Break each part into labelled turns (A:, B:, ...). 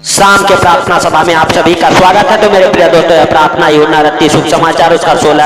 A: शाम के प्रार्थना सभा में आप सभी का स्वागत है। तो मेरे प्रिय दोस्तों, प्रार्थना यूहन्ना रत्ती शुभ समाचार उसका 16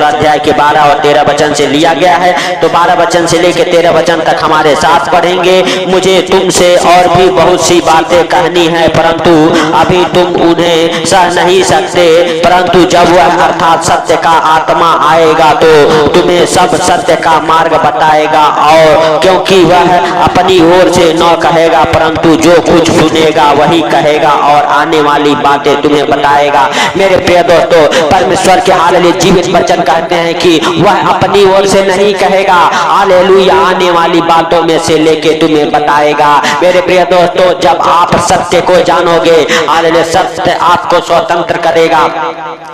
A: अध्याय के 12 और 13 वचन से लिया गया है। तो 12 वचन से लेकर 13 वचन तक हमारे साथ पढ़ेंगे। मुझे तुमसे और भी बहुत सी बातें कहनी है, परंतु अभी तुम उन्हें सह नहीं सकते। परंतु जब वह अर्थात सत्य का आत्मा आएगा तो तुम्हें सब सत्य का मार्ग बताएगा, और क्योंकि वह अपनी ओर से न कहेगा परंतु जो कुछ सुनेगा वही कहेगा और आने वाली बातें तुम्हें बताएगा। मेरे प्रिय दोस्तों, परमेश्वर के हालेलुया जीवित वचन कहते हैं कि वह अपनी ओर से नहीं कहेगा, हालेलुया आने वाली बातों में से लेके तुम्हें बताएगा। मेरे प्रिय दोस्तों, जब आप सत्य को जानोगे, हालेलुया सत्य आपको स्वतंत्र करेगा।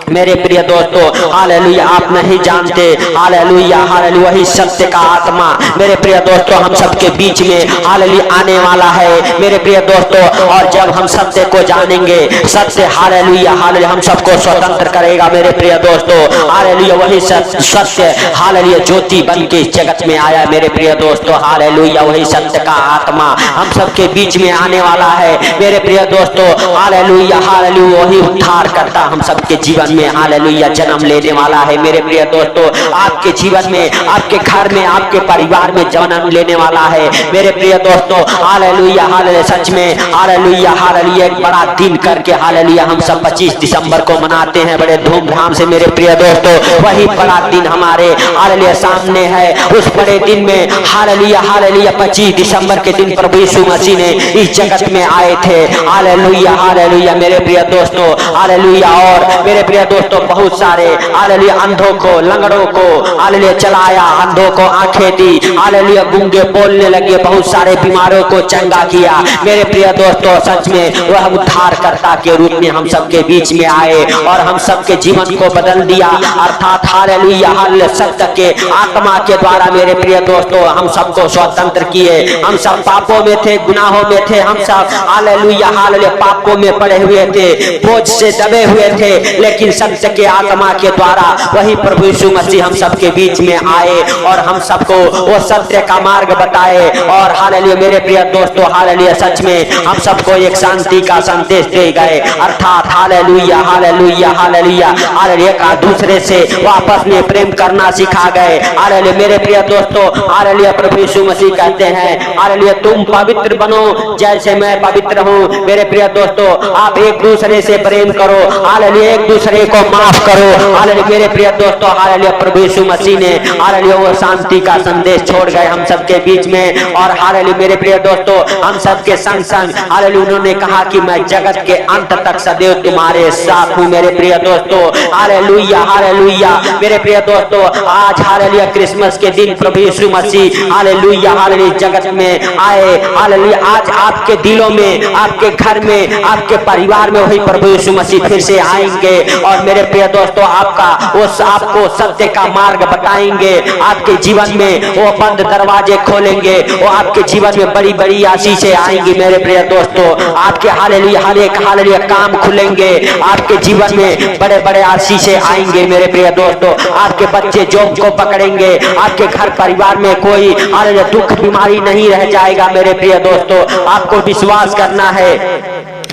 A: मेरे प्रिय दोस्तों, हालेलुया आप नहीं जानते, हालेलुया हालेलुया वही सत्य का आत्मा मेरे प्रिय दोस्तों हम सबके बीच में हालेलुया आने वाला है। मेरे प्रिय दोस्तों, और जब हम सत्य को जानेंगे, सत्य हालेलुया हालेलुया हम सबको स्वतंत्र करेगा। मेरे प्रिय दोस्तों, हालेलुया वही सत्य हालेलुया ज्योति बन के इस जगत में आया। मेरे प्रिय दोस्तों, हालेलुया वही सत्य का आत्मा हम सबके बीच में आने वाला है। मेरे प्रिय दोस्तों, हालेलुया हालेलुया वही उद्धार करता हम सबके जीवन में हालेलुया जन्म लेने वाला है। मेरे प्रिय दोस्तों, आपके जीवन में, आपके घर में, आपके परिवार में जन्म लेने वाला है। मेरे प्रिय दोस्तों, हालेलुया हालेलुया सच में हालेलुया हालेलुया एक बड़ा दिन करके हालेलुया हम सब 25 दिसंबर को मनाते हैं बड़े धूमधाम से। मेरे प्रिय दोस्तों, वही बड़ा दिन हमारे हालेलुया सामने है। उस बड़े दिन में हालेलुया हालेलुया 25 दिसंबर के दिन प्रभु यीशु मसीह ने इस जगत में आए थे। हालेलुया हालेलुया मेरे प्रिय दोस्तों, हालेलुया। और मेरे प्रिय दोस्तों, बहुत सारे हालेलुया अंधों को, लंगड़ों को हालेलुया चलाया, अंधों को आंखें दी, हालेलुया गूंगे बोलने लगे, बहुत सारे बीमारों को चंगा किया। मेरे प्रिय दोस्तों, सच में वह उद्धारकर्ता के रूप में हम सबके बीच में आए और हम सबके जीवन को बदल दिया। अर्थात हालेलुया हालेलुया सत्य के आत्मा के द्वारा मेरे प्रिय दोस्तों हम सबको स्वतंत्र किए। हम सब पापों में थे, गुनाहों में थे, हम सब हालेलुया हालेलुया पापों में पड़े हुए थे, बोझ से दबे हुए थे, लेकिन सत्य के आत्मा के द्वारा वही प्रभु यीशु मसीह हम सबके बीच में आए और हम सबको वो सत्य का मार्ग बताए। और हालेलुया मेरे प्रिय दोस्तों, हालेलुया सच में हम सबको एक शांति का संदेश दे गए। अर्थात हालेलुया हालेलुया हालेलुया हालेलुया एक दूसरे से आपस में प्रेम करना सिखा गए। हालेलुया मेरे प्रिय दोस्तों, हालेलुया प्रभु यीशु मसीह कहते हैं हालेलुया तुम पवित्र बनो जैसे मैं पवित्र हूँ। मेरे प्रिय दोस्तों, आप एक दूसरे से प्रेम करो, हालेलुया एक दूसरे को माफ करो। हालेलुया मेरे प्रिय दोस्तों, हालेलुया प्रभु यीशु मसीह ने हालेलुया वो शांति का संदेश छोड़ गए हम सबके बीच में। और हालेलुया मेरे प्रिय दोस्तों, हम सबके संग संग हालेलुया उन्होंने कहा कि मैं जगत के अंत तक सदैव तुम्हारे साथ हूँ। मेरे प्रिय दोस्तों, हालेलुया हालेलुया मेरे प्रिय दोस्तों, आज हालेलुया क्रिसमस के दिन प्रभु यीशु मसीह हालेलुया हालेलुया जगत में आए। हालेलुया आज आपके दिलों में, आपके घर में, आपके परिवार में वही प्रभु यीशु मसीह फिर से आएंगे। और मेरे प्रिय दोस्तों, आपको सत्य का मार्ग बताएंगे। आपके जीवन में वो बंद दरवाजे खोलेंगे, वो आपके जीवन में बड़ी बड़ी आशीषें आएंगी। मेरे प्रिय दोस्तों, आपके हालेलुया हर एक हालेलुया काम खुलेंगे, आपके जीवन में बड़े बड़े आशीषें आएंगे। मेरे प्रिय दोस्तों, आपके बच्चे जॉब को पकड़ेंगे, आपके घर परिवार में कोई हालेलुया दुख बीमारी नहीं रह जाएगा। मेरे प्रिय दोस्तों, आपको विश्वास करना है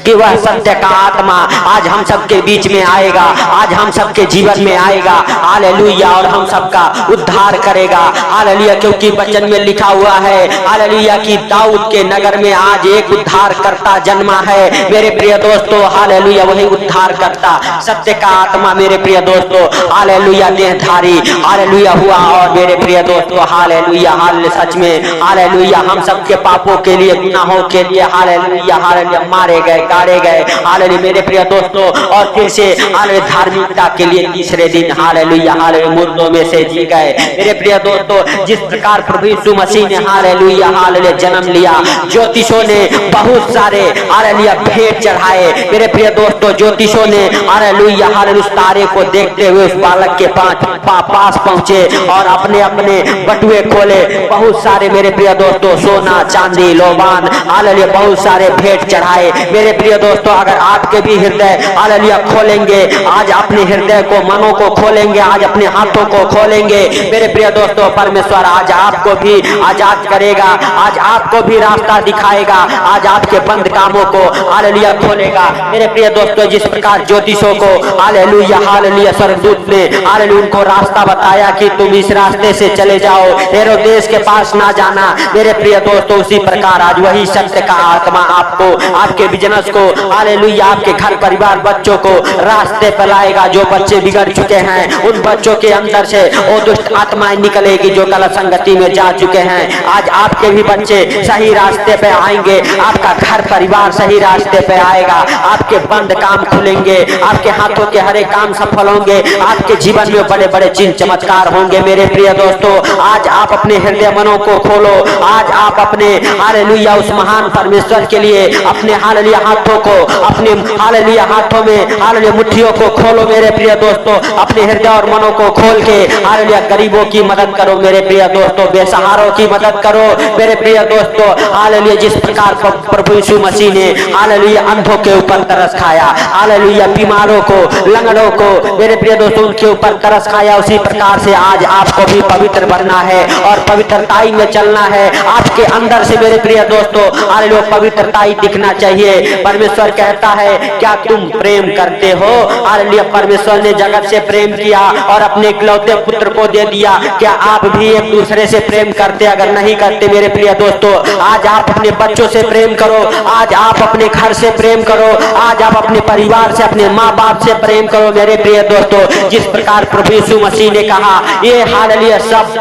A: कि वह सत्य का आत्मा आज हम सबके बीच में आएगा, आज हम सबके जीवन में आएगा। हालेलुया और हम सबका उद्धार करेगा। हालेलुया क्योंकि वचन में लिखा हुआ है हालेलुया कि दाऊद के नगर में आज एक उद्धार करता जन्मा है। मेरे प्रिय दोस्तों, हालेलुया वही उद्धार करता सत्य का आत्मा मेरे प्रिय दोस्तों हालेलुया देहधारी हालेलुया हुआ। और मेरे प्रिय दोस्तों, हालेलुया हालेलुया सच में हालेलुया हम सबके पापों के लिए, गुनाहों के लिए हालेलुया हालेलुया मारे गए, गाड़े गए। हालेलुया मेरे प्रिय दोस्तों, और फिर से हालेलुया धार्मिकता के लिए तीसरे दिन हालेलुया हालेलुया मुर्दों में से जी गए। मेरे प्रिय दोस्तों, जिस प्रकार प्रभु यीशु मसीह ने हालेलुया हालेलुया जन्म लिया, ज्योतिषों ने बहुत सारे हालेलुया भेंट चढ़ाए। मेरे प्रिय दोस्तों, ज्योतिषों ने हालेलुया हालेलुया उस तारे को देखते हुए उस बालक के पास पहुंचे और अपने अपने बटुए खोले। बहुत सारे मेरे प्रिय दोस्तों सोना चांदी लोबान हालेलुया बहुत सारे भेंट चढ़ाए। मेरे प्रिय दोस्तों, अगर आपके भी हृदय हालेलुया खोलेंगे, आज अपने हृदय को, मनों को खोलेंगे, आज अपने हाथों को खोलेंगे मेरे प्रिय दोस्तों, परमेश्वर आज आपको भी आजाद करेगा, आज आपको भी रास्ता दिखाएगा, आज आपके बंद कामों को हालेलुया खोलेगा मेरे प्रिय दोस्तों। जिस प्रकार ज्योतिषों को हालेलुया हालेलुया स्वर्गदूत ने हालेलुया उनको रास्ता बताया कि तुम इस रास्ते से चले जाओ, हेरोदेस के पास ना जाना मेरे प्रिय दोस्तों, उसी प्रकार आज वही सत्य का आत्मा आपको, आपके बिजनेस को हालेलुया, आपके घर परिवार बच्चों को रास्ते पर लाएगा। जो बच्चे बिगड़ चुके हैं उन बच्चों के अंदर से वो दुष्ट आत्माएं निकलेगी जो गलत संगति में जा चुके हैं। आज आपके भी बच्चे सही रास्ते पे आएंगे, आपका घर परिवार सही रास्ते पे आएगा, आपके बंद काम खुलेंगे, आपके हाथों के हरे काम सफल होंगे, आपके जीवन में बड़े बड़े चिन्ह चमत्कार होंगे मेरे प्रिय दोस्तों। आज आप अपने हृदय मनों को खोलो, आज आप अपने हालेलुया उस महान परमेश्वर के लिए अपने हालेलुया हाथों को, अपने हालेलुया हाथों में हालेलुया मुट्ठियों को खोलो मेरे प्रिय दोस्तों, अपने हृदय और मनों को खोल के हालेलुया गरीबों की मदद करो मेरे प्रिय दोस्तों, बेसहारों की मदद करो मेरे प्रिय दोस्तों। हालेलुया जिस प्रकार प्रभु यीशु मसीह ने हालेलुया अंधों के ऊपर तरस खाया, हालेलुया बीमारों को, लंगड़ों को मेरे प्रिय दोस्तों उनके ऊपर तरस खाया, उसी प्रकार से आज आपको भी पवित्र बनना है और पवित्रताई में चलना है। आपके अंदर से मेरे प्रिय दोस्तों हालेलुया पवित्रताई दिखना चाहिए। परमेश्वर कहता है क्या तुम प्रेम करते हो? हालेलुया परमेश्वर ने जगत से प्रेम किया और अपने इकलौते पुत्र को दे दिया। क्या आप भी एक दूसरे से प्रेम करते? अगर नहीं करते मेरे प्रिय दोस्तों, आज आप अपने बच्चों से प्रेम करो, आज आप अपने घर से प्रेम करो, आज आप अपने परिवार से, अपने माँ बाप से प्रेम करो मेरे प्रिय दोस्तों। जिस प्रकार प्रभु यीशु मसीह ने कहा ये हालेलुया सब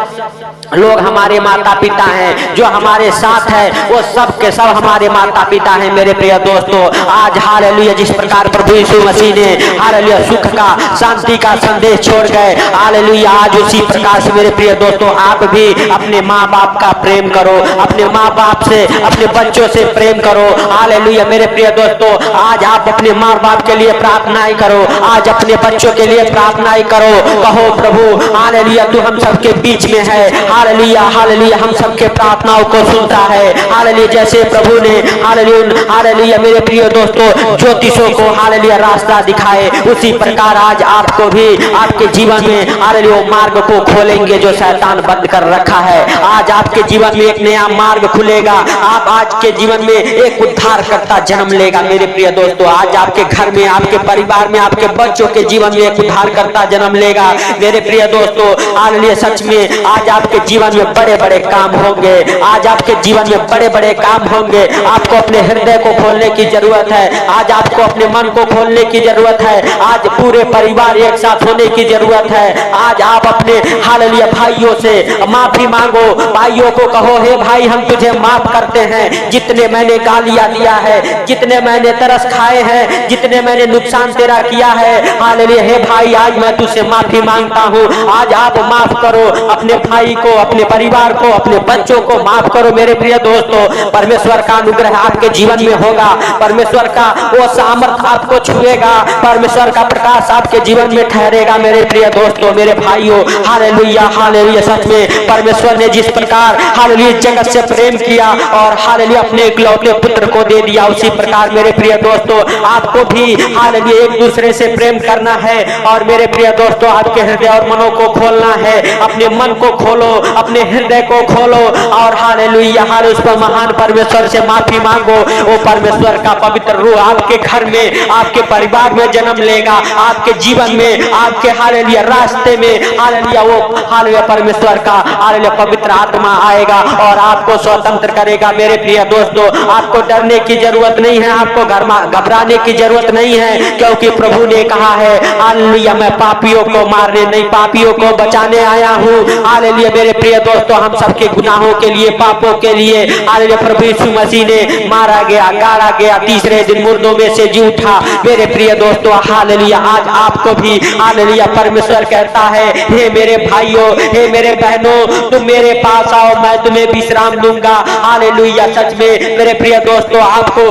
A: लोग हमारे माता पिता हैं, जो हमारे साथ है वो सब के सब हमारे माता पिता हैं मेरे प्रिय दोस्तों। आज हालेलुया जिस प्रकार प्रभु यीशु मसीह ने हालेलुया सुख का, शांति का संदेश छोड़ गए, हालेलुया आज उसी प्रकार से मेरे प्रिय दोस्तों आप भी अपने माँ बाप का प्रेम करो, अपने माँ बाप से, अपने बच्चों से प्रेम करो। हालेलुया मेरे प्रिय दोस्तों आज आप अपने माँ बाप के लिए प्रार्थनाएं करो, आज अपने बच्चों के लिए प्रार्थनाएं करो, कहो प्रभु हालेलुया तू हम सबके बीच में है, हालेलुया हालेलुया हम सबके प्रार्थनाओं को सुनता है। हालेलुया जैसे प्रभु ने हालेलुया हालेलुया मेरे प्रिय दोस्तों ज्योतिषों को हालेलुया रास्ता दिखाए, उसी प्रकार आज आपको भी आपके जीवन में हालेलुया मार्ग को खोलेंगे जो शैतान बंद कर रखा है। आज आपके जीवन में एक नया मार्ग खुलेगा, आप आज के जीवन में एक उद्धार करता जन्म लेगा मेरे प्रिय दोस्तों। आज आपके घर में, आपके परिवार में, आपके बच्चों के जीवन में एक उद्धार करता जन्म लेगा मेरे प्रिय दोस्तों। हालेलुया सच में आज आपके जीवन में बड़े बड़े काम होंगे, आज आपके जीवन में बड़े बड़े काम होंगे। आपको अपने हृदय को खोलने की जरूरत है, आज आपको अपने मन को खोलने की जरूरत है, आज पूरे परिवार एक साथ होने की जरूरत है। आज आप अपने हालेलुया भाइयों से माफी मांगो, भाइयों को कहो हे भाई हम तुझे माफ करते हैं, जितने मैंने गालियां दिया है, जितने मैंने तरस खाए हैं, जितने मैंने नुकसान तेरा किया है, हालेलुया हे भाई आज मैं तुझसे माफी मांगता हूँ। आज आप माफ करो अपने भाई को, अपने परिवार को, अपने बच्चों को माफ करो मेरे प्रिय दोस्तों। परमेश्वर का अनुग्रह आपके जीवन में होगा, परमेश्वर का वो सामर्थ आपको छुएगा, परमेश्वर का प्रकाश आपके जीवन में ठहरेगा मेरे प्रिय दोस्तों, मेरे भाइयों। हालेलुया हालेलुया सच में परमेश्वर ने जिस प्रकार हालेलुया जगत से प्रेम किया और हालेलुया अपने इकलौते पुत्र को दे दिया, उसी प्रकार मेरे प्रिय दोस्तों आपको भी हालेलुया एक दूसरे से प्रेम करना है। और मेरे प्रिय दोस्तों आपके हृदय और मनों को खोलना है, अपने मन को खोलो, अपने हृदय को खोलो और हालेलुया हालेलुया उस पर महान परमेश्वर से माफी मांगो। वो परमेश्वर का पवित्र रूह आपके घर में, आपके परिवार में जन्म लेगा, आपके जीवन में, आपके हालेलुया रास्ते में हालेलुया वो हालेलुया परमेश्वर का हालेलुया पवित्र आत्मा आएगा और आपको स्वतंत्र करेगा मेरे प्रिय दोस्तों। आपको डरने की जरूरत नहीं है, आपको घबराने की जरूरत नहीं है, क्योंकि प्रभु ने कहा है हालेलुया मैं पापियों को मारने नहीं पापियों को बचाने आया हूँ। हालेलुया मेरे प्रिय दोस्तों हम सबके गुनाहों के लिए, पापों के लिए हालेलुया प्रभु यीशु मसीह ने मारा गया, गाड़ा गया, तीसरे दिन मुर्दों में से जी उठा मेरे प्रिय दोस्तों। हालेलुया आज आपको भी हालेलुया परमेश्वर कहता है हे मेरे भाइयों, हे मेरे बहनों तुम मेरे पास आओ मैं तुम्हें विश्राम दूंगा। हालेलुया सच में मेरे प्रिय दोस्तों आपको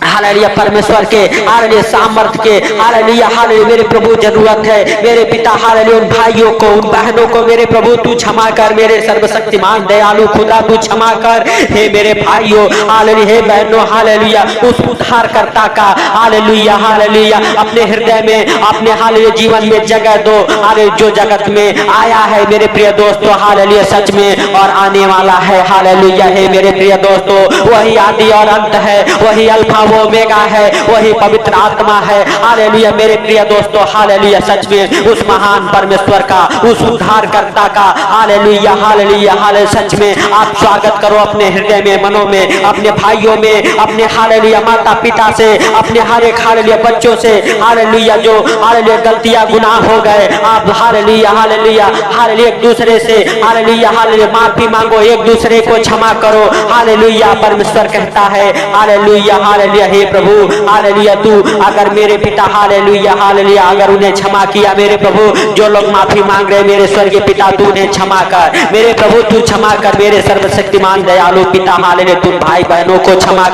A: हालेलुया परमेश्वर के हालेलुया सामर्थ्य के हालेलुया हालेलुया मेरे प्रभु जरूरत है मेरे पिता हालेलुया उन भाइयों को उन बहनों को मेरे प्रभु तू क्षमा कर मेरे सर्वशक्तिमान दयालु खुदा तू क्षमा कर हे मेरे भाइयों हालेलुया हे बहनों हालेलुया उस उद्धारकर्ता का हालेलुया हालेलुया अपने हृदय में अपने हालेलुया जीवन में जगह दो हालेलुया जो जगत में आया है मेरे प्रिय दोस्तों हालेलुया सच में और आने वाला है हालेलुया हे मेरे प्रिय दोस्तों वही आदि और अंत है वही अल्फा वो ओमेगा है वही पवित्र आत्मा है हालेलुया मेरे प्रिय दोस्तों हालेलुया सच में उस महान परमेश्वर का उस उद्धारकर्ता का हालेलुया हालेलुया हालेलुया सच में आप स्वागत करो अपने हृदय में मनों में अपने भाइयों में अपने हालेलुया माता पिता से अपने हर एक हालेलुया बच्चों से हालेलुया जो हालेलुया गलतियां गुनाह हो गए आप हालेलुया हालेलुया हालेलुया एक दूसरे से हालेलुया हालेलुया माफी मांगो एक दूसरे को क्षमा करो हालेलुया परमेश्वर कहता है हालेलुया हालेलुया हे प्रभु हालेलुया तू अगर मेरे पिता हालेलुया हालेलुया अगर उन्हें क्षमा किया मेरे प्रभु जो लोग माफी मांग रहे मेरे स्वर्गीय पिता तू उन्हें क्षमा कर मेरे प्रभु तू क्षमा कर मेरे सर्वशक्तिमान दयालु पिता हालेलुया तू भाई बहनों को क्षमा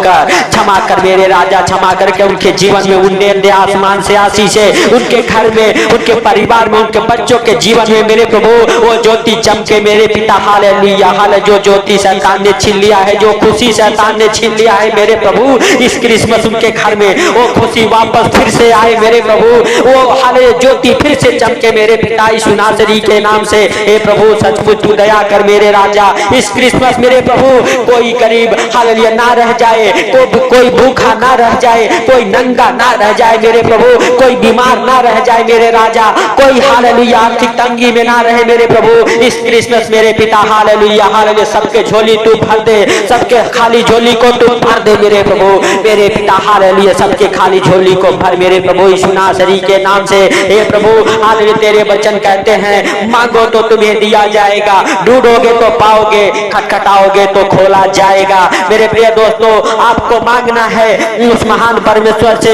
A: कर मेरे राजा क्षमा करके उनके जीवन में उन्नति दे आसमान से आशीष है उनके घर में उनके परिवार में उनके बच्चों के जीवन में मेरे प्रभु वो ज्योति चमके मेरे पिता हालेलुया हालेलुया जो ज्योति शैतान ने छीन लिया है जो खुशी शैतान ने छीन लिया है मेरे प्रभु इस क्रिसमस उनके घर में वो खुशी वापस फिर से आए मेरे प्रभु वो हालेलुया ज्योति फिर से चमके मेरे पिता यीशु नासरी के नाम से हे प्रभु सचमुच तू दया कर मेरे राजा इस क्रिसमस मेरे प्रभु कोई गरीब हालेलुया ना रह जाए कोई भूखा ना रह जाए कोई नंगा ना रह जाए मेरे प्रभु कोई बीमार ना रह जाए मेरे राजा कोई हालेलुया आर्थिक तंगी में ना रहे मेरे प्रभु इस क्रिसमस मेरे पिता हालेलुया हालेलुया सबके झोली तू भर दे सबके खाली झोली को तू भर दे मेरे प्रभु मेरे पिता हालेलुया सबके खाली झोली को भर मेरे प्रभु यीशु नासरी के नाम से हे प्रभु हालेलुया तेरे वचन कहते हैं मांगो तो तुम्हें दिया जाएगा ढूंढोगे तो पाओगे खटखटाओगे तो खोला जाएगा मेरे प्रिय दोस्तों आपको मांगना है उस महान परमेश्वर से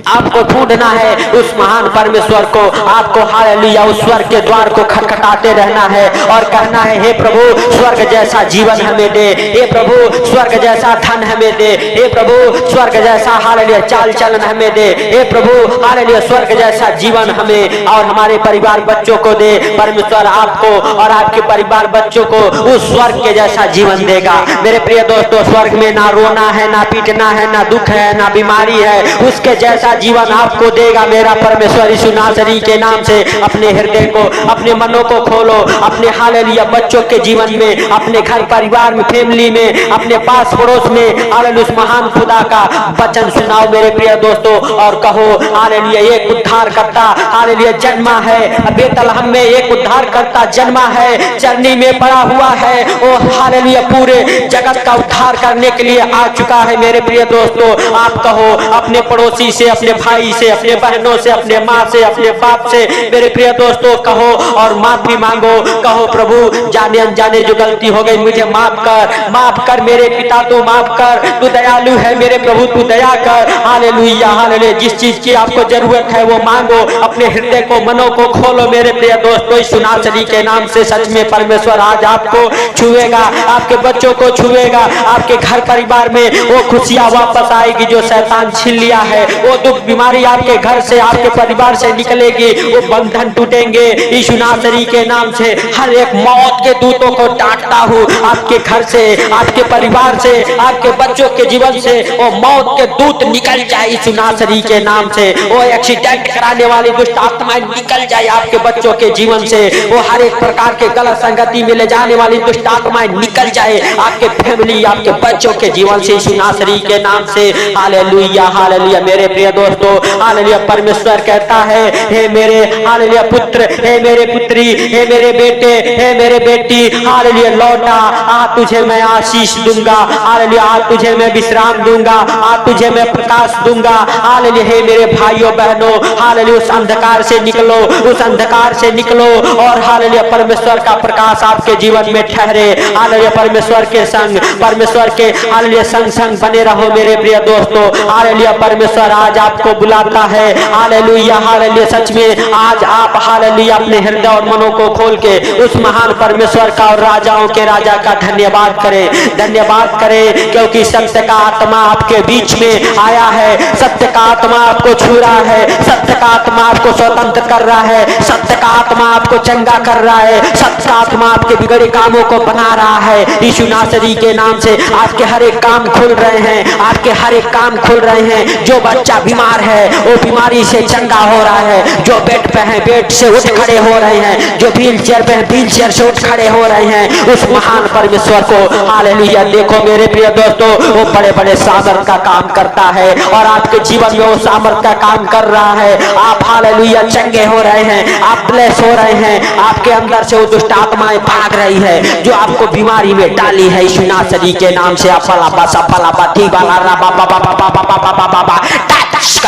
A: आपको ढूंढना है उस महान परमेश्वर को आपको हालेलुया उस स्वर्ग के द्वार को खटखटाते रहना है और कहना है हे प्रभु स्वर्ग जैसा जीवन हमें दे हे प्रभु स्वर्ग जैसा धन हमें दे हे प्रभु स्वर्ग जैसा हालेलुया चाल चलन हमें दे हे प्रभु हालेलुया स्वर्ग जैसा जीवन हमें और हमारे परिवार बच्चों को दे परमेश्वर आपको और आपके परिवार बच्चों को उस स्वर्ग के जैसा जीवन देगा मेरे प्रिय दोस्तों स्वर्ग में ना रोना है ना पीटना है ना दुख है ना बीमारी है उसके जैसा जीवन आपको देगा मेरा परमेश्वर यीशु नासरी के नाम से अपने हृदय को अपने मनों को खोलो अपने हालेलुया बच्चों के जीवन में अपने घर परिवार में फैमिली में अपने पास पड़ोस में हालेलुया उस महान खुदा का वचन सुनाओ मेरे प्रिय दोस्तों और कहो हालेलुया एक उद्धारकर्ता हालेलुया जन्मा है बेतलहम में एक उद्धारकर्ता जन्मा है चरनी में पड़ा हुआ है वो हालेलुया पूरे जगत का उद्धार करने के लिए आ चुका है मेरे प्रिय दोस्तों आप कहो अपने पड़ोसी से अपने भाई से अपने बहनों से अपने माँ से अपने बाप से मेरे प्रिय दोस्तों कहो और माफी मांगो कहो प्रभु जाने अनजाने जो गलती हो गई मुझे माफ कर मेरे पिता तू माफ कर तू दयालु है मेरे प्रभु तू दया कर हालेलुया हालेलुया जिस चीज की आपको जरूरत है वो मांगो अपने हृदय को मनों को खोलो मेरे प्रिय दोस्तों यीशु नासरी के नाम से सच में परमेश्वर आज आपको छुएगा आपके बच्चों को छुएगा आपके घर परिवार में वो खुशियां वापस आएगी जो शैतान छीन लिया है वो दुख बीमारी आपके घर से आपके परिवार से निकलेगी वो बंधन टूटेंगे यीशु नासरी के नाम से हर एक मौत के दूतों को डांटता हूँ आपके घर से आपके परिवार से आपके बच्चों के जीवन से वो मौत के दूत निकल जाए यीशु नासरी के नाम से वो एक्सीडेंट कराने वाली दुष्ट आत्माएं निकल जाए आपके बच्चों के जीवन से वो हर एक प्रकार के गलत संगति में ले जाने वाली दुष्ट आत्माएं निकल जाए आपके फैमिली आपके बच्चों के जीवन से यीशु नासरी के नाम से हालेलुया हालेलुया मेरे प्रिय दोस्तों हालेलुया परमेश्वर कहता है हे मेरे हालेलुया पुत्र हे मेरे पुत्री हे मेरे बेटे हे मेरे बेटी हालेलुया लौटा आज तुझे मैं आशीष दूंगा हालेलुया आज तुझे मैं विश्राम दूंगा आज तुझे मैं प्रकाश दूंगा हालेलुया हे मेरे भाइयों बहनों हालेलुया उस अंधकार से निकलो उस अंधकार से निकलो और हालेलुया परमेश्वर का प्रकाश आपके जीवन में ठहरे हालेलुया परमेश्वर के संग परमेश्वर के हालेलुया संग संग बने रहो मेरे प्रिय दोस्तों हालेलुया परमेश्वर आज आपको बुलाता है हालेलुया हालेलुया सच में आज आप हालेलुया अपने हृदय और मनों को खोल के उस महान परमेश्वर का और राजाओं के राजा का धन्यवाद करें क्योंकि सत्य का आत्मा आप आपके बीच में आया है। सत्य का आत्मा आपको छू रहा है, सत्य का आत्मा आपको स्वतंत्र कर रहा है, सत्य का आत्मा आपको चंगा कर रहा है, सत्य का आत्मा आपके बिगड़े कामों को बना रहा है। यीशु नासरी के नाम से आपके हर एक काम खुल रहे हैं, आपके हर एक काम खुल रहे हैं। जो बच्चा बीमार है वो बीमारी से चंगा हो रहा है, जो बेड पे है बेड से उठ खड़े हो रहे हैं, जो व्हील चेयर पे है व्हील चेयर से उठ खड़े हो रहे हैं। उस महान परमेश्वर को हालेलुया। देखो मेरे प्रिय दोस्तों, वो बड़े बड़े सामर्थ का काम करता है और आपके जीवन में वो सामर्थ का काम कर रहा है। आप हालेलुया चंगे हो रहे हैं, आप ब्लेस हो रहे हैं, आपके अंदर से वो दुष्ट आत्माएं भाग रही है जो आपको बीमारी में डाली है। यीशु नासरी के नाम से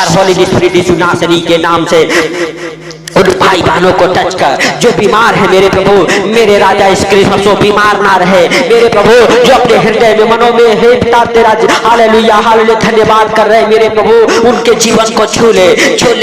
A: होली स्पिरिट यीशु नासरी के नाम से उन भाई बहनों को टच कर जो बीमार है मेरे प्रभु, मेरे राजा इस क्रिसमस को बीमार ना रहे मेरे प्रभु। जो अपने हृदय में मनों में हे पिता तेरा हालेलुया हालेलुया धन्यवाद कर रहे हैं मेरे प्रभु, उनके जीवन को छू ले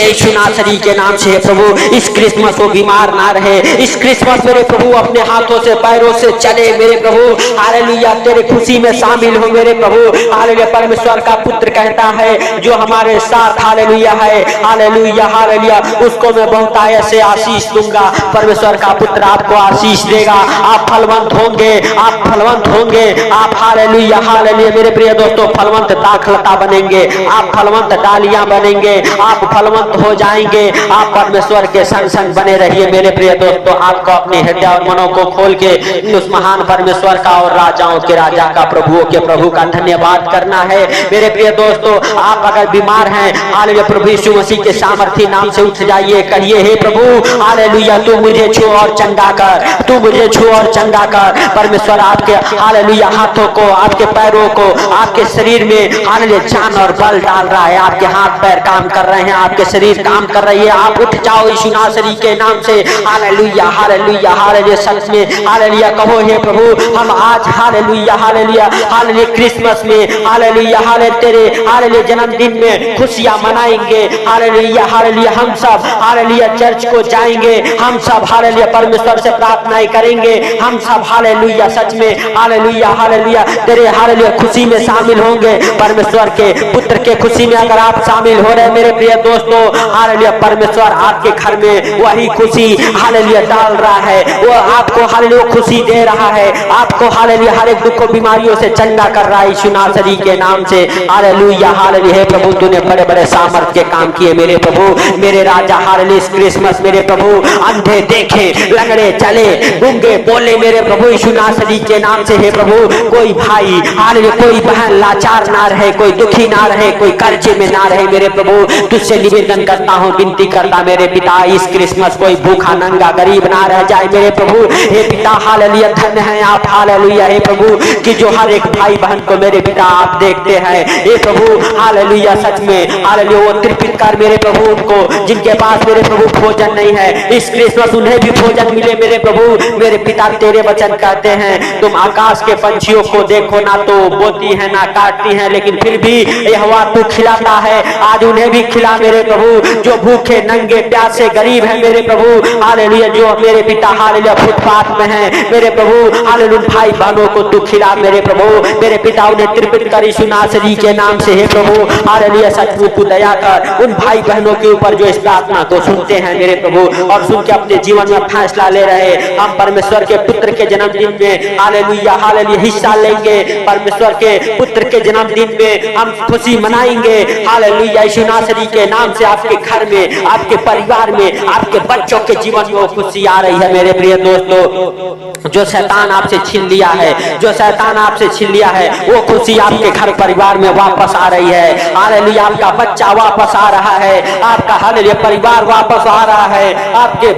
A: यीशु नासरी के नाम से प्रभु। इस क्रिसमस को बीमार ना रहे, इस क्रिसमस मेरे प्रभु अपने हाथों से पैरों से चले मेरे प्रभु। हालेलुया तेरे खुशी में शामिल हो मेरे प्रभु। हालेलुया परमेश्वर का पुत्र कहता है जो हमारे साथ हालेलुया है, हालेलुया हालेलुया उसको मैं बहुत ऐसे आशीष दूंगा। परमेश्वर का पुत्र आपको आशीष देगा, आप फलवंत होंगे, आप फलवंत होंगे, आप हालेलुया हालेलुया मेरे प्रिय दोस्तों फलवंत दाखलता बनेंगे, आप फलवंत डालियां बनेंगे, आप फलवंत हो जाएंगे। आप परमेश्वर के संग संग बने रहिए मेरे प्रिय दोस्तों। आपको अपने हृदय और मनों को खोल के उस महान परमेश्वर का और राजाओं के राजा का प्रभुओं के प्रभु का धन्यवाद करना है मेरे प्रिय दोस्तों। आप अगर बीमार हैं हालेलुया प्रभु यीशु मसीह के सामर्थी नाम से उठ जाइए, कहिए हे प्रभु हालेलुया तू मुझे छू और चंगा कर, तू मुझे छू और चंगा कर। परमेश्वर आपके हालेलुया हाथों को, आपके पैरों को, आपके शरीर में हालेलुया जान और बल डाल रहा है। आपके हाथ पैर काम कर रहे हैं, आपके शरीर काम कर रही है। आप उठ जाओ यीशु नासरी के नाम से हालेलुया हालेलुया हालेलुया। सच में हालेलुया कहो हे प्रभु हम आज हालेलुया हालेलुया हालेलुया क्रिसमस में हालेलुया हालेलुया तेरे हालेलुया जन्मदिन में खुशियां मनाएंगे। हालेलुया हालेलुया हम सब हालेलुया चर्च को जाएंगे, हम सब हालेलुया परमेश्वर से प्रार्थनाएं करेंगे, हम सब हालेलुया सच में हालेलुया हालेलुया तेरे हालेलुया खुशी में शामिल होंगे। परमेश्वर के पुत्र के खुशी में अगर आप शामिल हो रहे हैं मेरे प्रिय दोस्तों हालेलुया परमेश्वर आपके घर में वही खुशी हालेलुया डाल रहा है, वो आपको हालेलुया खुशी दे रहा है, आपको हालेलुया हर एक दुख को बीमारियों से चंगा कर रहा है यीशु नासरी के नाम से हालेलुया हालेलुया। हे प्रभु तूने बड़े बड़े सामर्थ के काम किए मेरे प्रभु, मेरे राजा हालेलुया। क्रिसमस मेरे प्रभु अंधे देखे, लंगड़े चले, गूंगे बोले मेरे प्रभु यीशु नासरी के नाम से। हे प्रभु कोई भाई हालेलुया कोई बहन लाचार ना रहे, कोई दुखी ना रहे, कोई कर्जे में ना रहे मेरे प्रभु। तुझसे निवेदन करता हूँ, विनती करता मेरे पिता इस क्रिसमस कोई भूखा नंगा गरीब ना रह जाए मेरे प्रभु। हे पिता हालेलुया धन्य है आप हालेलुया हे प्रभु कि जो हर एक भाई बहन को मेरे पिता आप देखते हैं हे प्रभु हालेलुया। सच में हालेलुया वो तृप्त कर मेरे प्रभु उनको जिनके पास मेरे प्रभु भोजन नहीं है, इस क्रिसमस उन्हें भी भोजन मिले मेरे प्रभु। मेरे पिता तेरे वचन कहते हैं तुम आकाश के पंछियों को देखो ना तो बोती है ना काटती है, लेकिन फिर भी यहोवा तू खिलाता है, आज उन्हें भी खिला मेरे प्रभु जो भूखे नंगे प्यासे गरीब है मेरे प्रभु हालेलुया। जो मेरे पिता हालेलुया फुटपाथ में है मेरे प्रभु हालेलुया भाई बहनों को तू खिला मेरे प्रभु। मेरे पिता उन्हें तृप्त कर यीशु नासरी के नाम से हे प्रभु हालेलुया। सचमुच तू दया कर उन भाई बहनों के ऊपर जो इस प्रार्थना को सुनते हैं मेरे प्रभु और सुन के अपने जीवन में फैसला ले रहे। हम परमेश्वर के पुत्र के जन्मदिन में हालेलुया हालेलुया हिस्सा लेंगे, परमेश्वर के पुत्र के जन्मदिन में हम खुशी मनाएंगे हालेलुया यीशु नासरी के नाम से। आपके घर में, आपके परिवार में, आपके बच्चों के जीवन में वो खुशी आ रही है मेरे प्रिय दोस्तों। जो शैतान आपसे छीन लिया है, जो शैतान आपसे छीन लिया है वो खुशी आपके घर परिवार में वापस आ रही है हालेलुया। आपका बच्चा वापस आ रहा है, आपका हालेलुया परिवार वापस आ रहा है, आपके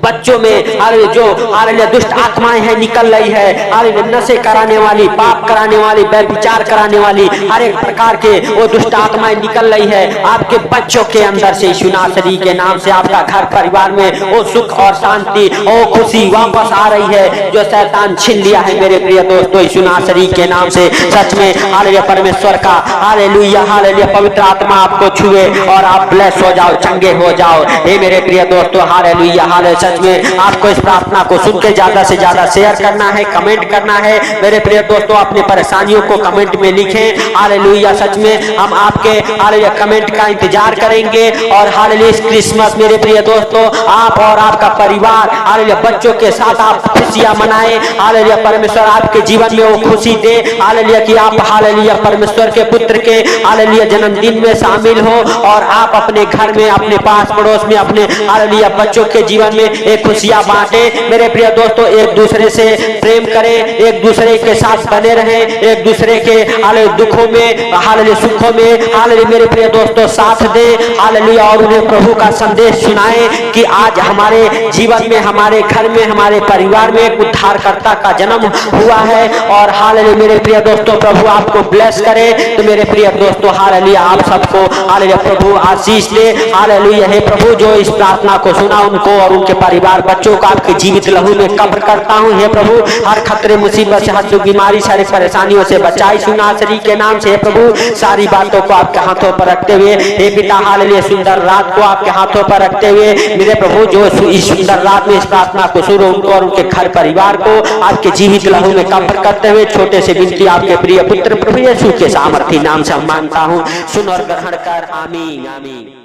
A: बच्चों में हालेलुया जो हालेलुया दुष्ट आत्माएं हैं निकल रही है हालेलुया। नशे कराने वाली, पाप कराने वाली, व्यभिचार कराने वाली हर एक प्रकार के वो दुष्ट आत्माएं निकल रही है आपके बच्चों के अंदर से यीशु नासरी के नाम से। आपका घर परिवार में वो सुख और शांति और खुशी वापस आ रही है जो शैतान छीन लिया है मेरे प्रिय दोस्तों यीशु नासरी के नाम से। सच में हालेलुया परमेश्वर का हालेलुया हालेलुया पवित्र आत्मा आपको छुए और आप ब्लेस हो जाओ, चंगे हो जाओ हे हे मेरे प्रिय दोस्तों, हालेलुया हालेलुया। सच में आपको इस प्रार्थना को सुन के ज्यादा से ज्यादा शेयर करना है, कमेंट करना है। मेरे प्रिय दोस्तों, अपनी परेशानियों को कमेंट में लिखें। हालेलुया। सच में हम आपके हालेलुया कमेंट का इंतजार करेंगे। और हालेलुया इस क्रिसमस मेरे प्रिय दोस्तों, आप और आपका परिवार हालेलुया बच्चों के साथ आप खुशियां मनाएं। हालेलुया परमेश्वर आपके जीवन में वो खुशी दे। हालेलुया कि आप हालेलुया परमेश्वर के पुत्र के हालेलुया जन्मदिन में शामिल हो और आप अपने घर में, अपने पास पड़ोस में, अपने हालेलुया बच्चों के जीवन में एक खुशियां बांटे। मेरे प्रिय दोस्तों, एक दूसरे से प्रेम करें, एक दूसरे के साथ बने रहें, एक दूसरे के हालेलुया दुखों में, हालेलुया सुखों में हालेलुया मेरे प्रिय दोस्तों साथ दे। हालेलुया और उन्हें प्रभु का संदेश सुनाएं कि आज हमारे जीवन में, हमारे घर में, हमारे परिवार में एक उद्धारकर्ता का जन्म हुआ है। और हालेलुया मेरे प्रिय दोस्तों, प्रभु आपको ब्लेस करे। तो मेरे प्रिय दोस्तों, हालेलुया आप सबको हालेलुया प्रभु आशीष दे। हालेलुया हे प्रभु, जो इस प्रार्थना को सुना उनको और उनके परिवार बच्चों को आपके जीवित लहू में कब्र करता हूँ। हे प्रभु, हर खतरे मुसीबत से, हर दुख बीमारी, सारी परेशानियों से बचाई सुनासरी के नाम से। हे प्रभु, सारी बातों को आपके हाथों पर रखते हुए, हे पिता हालेलुया सुंदर रात को आपके हाथों पर रखते हुए मेरे प्रभु, जो इस सुंदर रात में इस प्रार्थना को सुनो उनको और उनके घर परिवार को आपके जीवित लहू में कब्र करते हुए छोटे से विनती आपके प्रिय पुत्र प्रभु यीशु के सामर्थी नाम से हम मांगता हूँ। सुन और ग्रहण कर। आमीन आमीन।